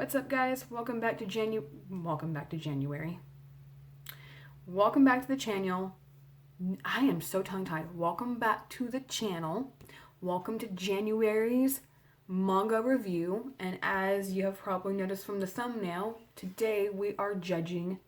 What's up, guys? Welcome back to January. Welcome back to the channel. I am so tongue-tied. Welcome back to the channel. Welcome to January's manga review. And as you have probably noticed from the thumbnail, today we are judging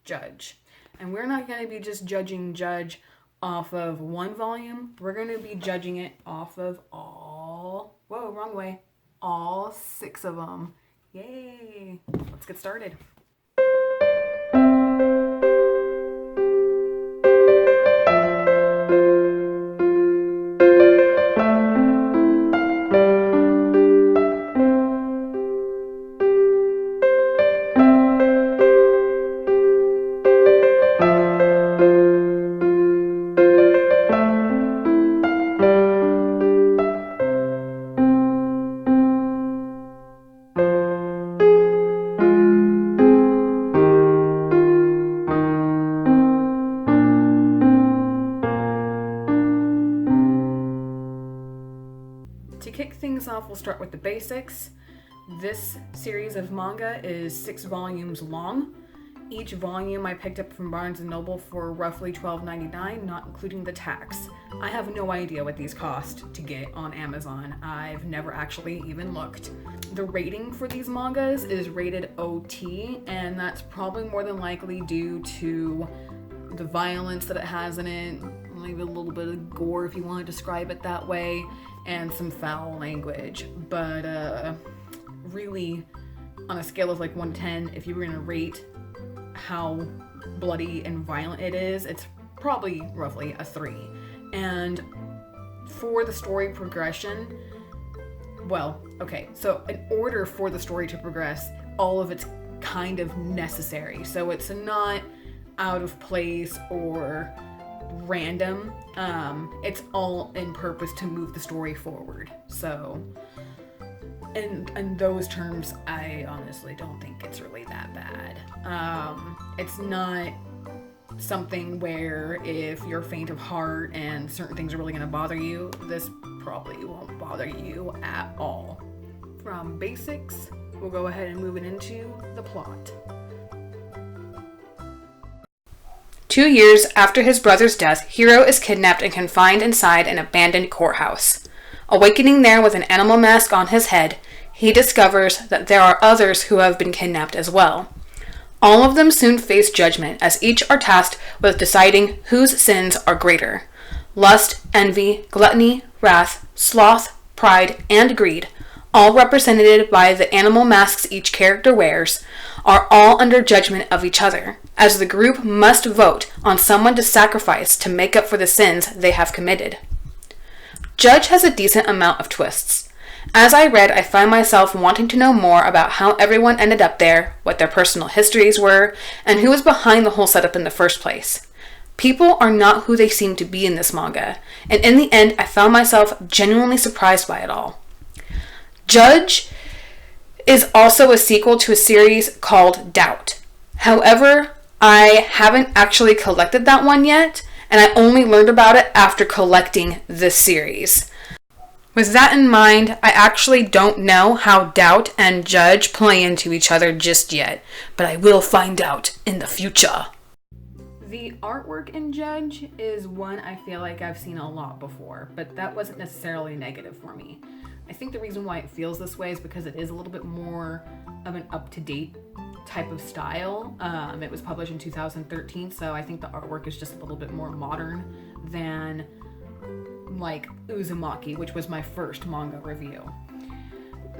Judge. And we're not going to be just judging Judge off of one volume. We're going to be judging it off of all... Whoa, wrong way. All 6 of them. Yay! Let's get started. To kick things off, we'll start with the basics. This series of manga is 6 volumes long. Each volume I picked up from Barnes & Noble for roughly $12.99, not including the tax. I have no idea what these cost to get on Amazon. I've never actually even looked. The rating for these mangas is rated OT, and that's probably more than likely due to the violence that it has in it, maybe a little bit of gore if you want to describe it that way, and some foul language. But really, on a scale of like 1 to 10, if you were gonna rate how bloody and violent it is, it's probably roughly a 3. And for the story progression, well, okay, so in order for the story to progress, all of it's kind of necessary. So it's not out of place or random. It's all in purpose to move the story forward. So in those terms, I honestly don't think it's really that bad. It's not something where if you're faint of heart and certain things are really going to bother you, this probably won't bother you at all. From basics, we'll go ahead and move it into the plot. 2 years after his brother's death, Hiro is kidnapped and confined inside an abandoned courthouse. Awakening there with an animal mask on his head, he discovers that there are others who have been kidnapped as well. All of them soon face judgment, as each are tasked with deciding whose sins are greater. Lust, envy, gluttony, wrath, sloth, pride, and greed, all represented by the animal masks each character wears, are all under judgment of each other, as the group must vote on someone to sacrifice to make up for the sins they have committed. Judge has a decent amount of twists. As I read, I found myself wanting to know more about how everyone ended up there, what their personal histories were, and who was behind the whole setup in the first place. People are not who they seem to be in this manga, and in the end, I found myself genuinely surprised by it all. Judge is also a sequel to a series called Doubt. However, I haven't actually collected that one yet, and I only learned about it after collecting this series. With that in mind, I actually don't know how Doubt and Judge play into each other just yet, but I will find out in the future. The artwork in Judge is one I feel like I've seen a lot before, but that wasn't necessarily negative for me. I think the reason why it feels this way is because it is a little bit more of an up-to-date type of style. It was published in 2013, so I think the artwork is just a little bit more modern than like Uzumaki, which was my first manga review.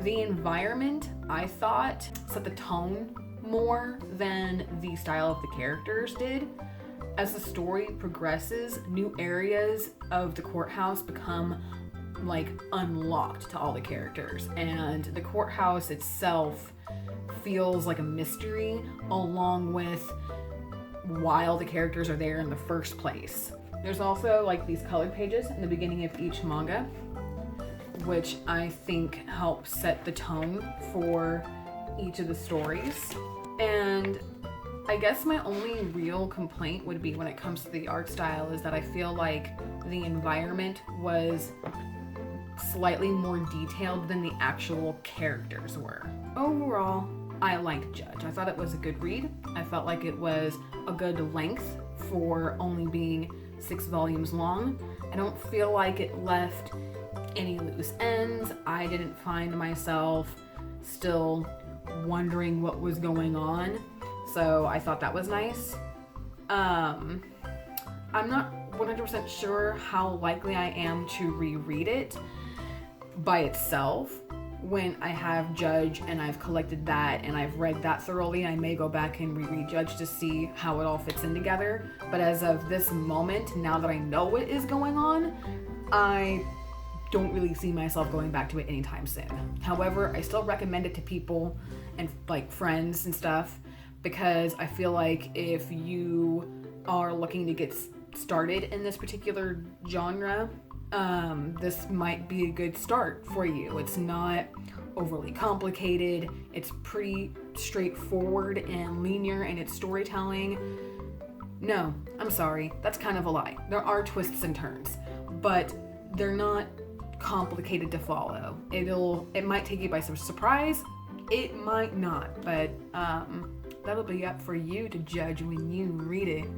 The environment, I thought, set the tone more than the style of the characters did. As the story progresses, new areas of the courthouse become like unlocked to all the characters, and the courthouse itself feels like a mystery along with why all the characters are there in the first place. There's also like these colored pages in the beginning of each manga, which I think help set the tone for each of the stories. And I guess my only real complaint would be when it comes to the art style is that I feel like the environment was slightly more detailed than the actual characters were. overall, I liked Judge. I thought it was a good read. I felt like it was a good length for only being 6 volumes long. I don't feel like it left any loose ends. I didn't find myself still wondering what was going on. So I thought that was nice. I'm not 100% sure how likely I am to reread it by itself. When I have Judge and I've collected that and I've read that thoroughly, I may go back and reread Judge to see how it all fits in together. But as of this moment, now that I know what is going on, I don't really see myself going back to it anytime soon. However, I still recommend it to people and like friends and stuff, because I feel like if you are looking to get started in this particular genre, this might be a good start for you. It's not overly complicated. It's pretty straightforward and linear in its storytelling. No, I'm sorry, that's kind of a lie. There are twists and turns, but they're not complicated to follow. It might take you by some surprise. It might not, but that'll be up for you to judge when you read it.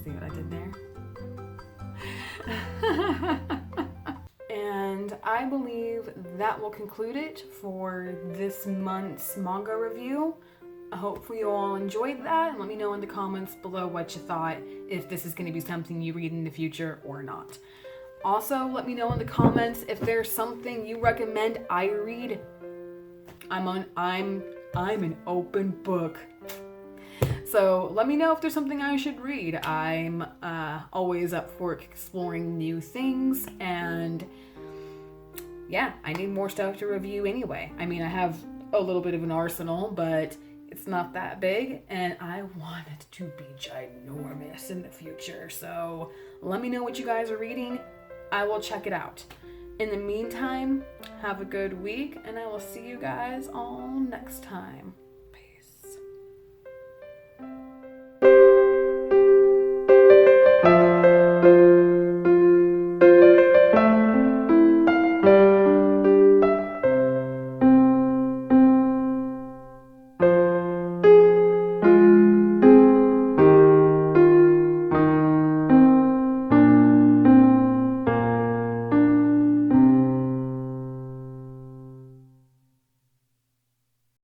See what I did there? And I believe that will conclude it for this month's manga review. Hopefully you all enjoyed that, and let me know in the comments below what you thought, if this is going to be something you read in the future or not. Also, let me know in the comments if there's something you recommend I read. I'm an open book. So let me know if there's something I should read. I'm always up for exploring new things, and yeah, I need more stuff to review anyway. I mean, I have a little bit of an arsenal, but it's not that big, and I want it to be ginormous in the future. So let me know what you guys are reading. I will check it out. In the meantime, have a good week, and I will see you guys all next time.